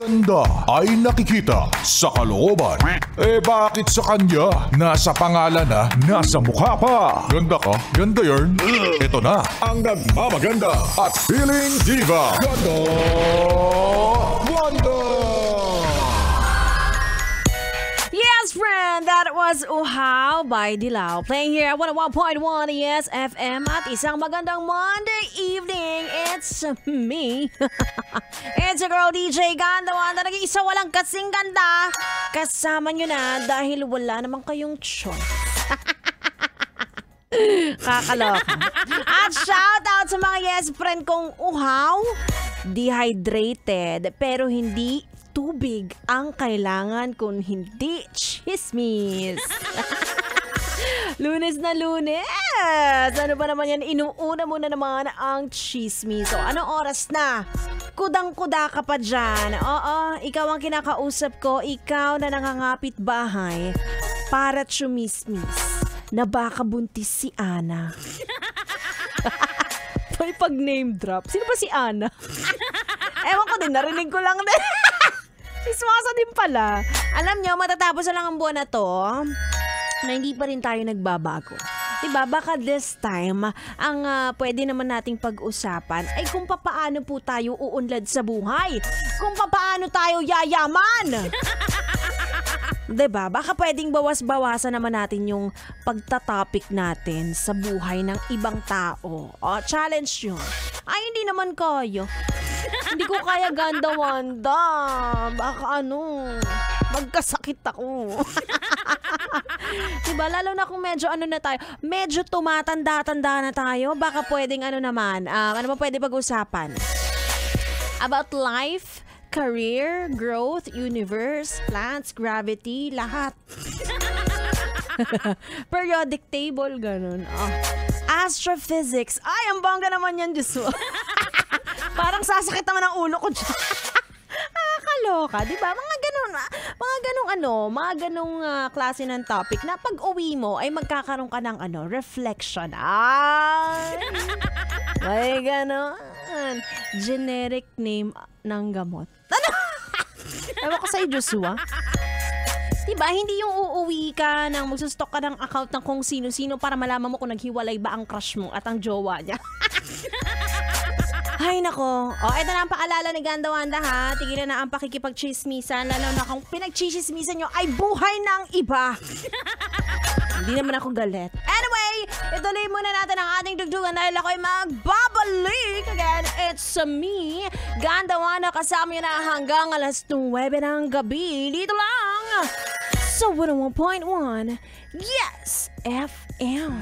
Ganda ay nakikita sa kalooban. Bakit sa kanya? Nasa pangalan na, nasa mukha pa. Ganda ka? Ganda yarn? Ito na ang nagmamaganda at feeling diva. Ganda Wanda! Yes, friend! That was Uhaw by Dilaw. Playing here at 101.1 Yes FM at isang magandang Monday evening. It's me. It's your girl DJ Ganda Wanda. Nag-iisa walang kasing ganda. Kasama nyo na dahil wala naman kayong choice. Kakaloka. At shout out sa mga yes friend kong uhaw. Dehydrated pero hindi tubig ang kailangan kung hindi chismis. Lunes na Lunes! Ano ba naman yan? Inuuna muna naman ang chismis. So, anong oras na? Kudang-kuda ka pa dyan. Oo, ikaw ang kinakausap ko. Ikaw na nangangapit bahay para chumismis na baka buntis si Ana. May pag-name drop. Sino ba si Ana? Ewan ko din, narinig ko lang din. Iswasa din pala. Alam nyo, matatapos na lang ang buwan na to na hindi pa rin tayo nagbabago. Diba? Baka this time, ang pwede naman nating pag-usapan ay kung papaano po tayo uunlad sa buhay. Kung papaano tayo yayaman. Diba? Baka pwedeng bawas-bawasan naman natin yung pagtatopic natin sa buhay ng ibang tao. Challenge yun. Ay, hindi naman kaya. Hindi ko kaya Ganda Wanda. Baka magkasakit ako. Diba? Lalo na kung medyo na tayo. Medyo tumatanda-tanda na tayo. Baka pwedeng naman. Ano ba pwede pag-usapan? About life, career, growth, universe, plants, gravity, lahat. Periodic table, ganun. Astrophysics. Ay, ang bongga naman yan, Diyos mo. Parang sasakit naman ang ulo ko dyan. Kaloka, di ba? Mga ganong klase ng topic na pag uwi mo ay magkakaroon ka ng reflection. Ay, ganon. Generic name ng gamot. Ewan ko sa'yo, Joshua. Diba, hindi yung uuwi ka nang magsustok ka ng account ng kung sino-sino para malaman mo kung naghiwalay ba ang crush mo at ang jowa niya. Ay, nako. Ito na ang paalala ni Ganda Wanda, ha. Tigilan na ang pakikipag-chismisan. Lalo na kung pinag-chismisan nyo ay buhay ng iba. Hindi naman ako galit. Anyway, ituloy muna natin ang ating dugdugan dahil ako'y magbabalik. Again, it's me, Ganda Wanda. Kasama nyo na hanggang alas 9 ng gabi. Dito lang sa 101.1 Yes FM.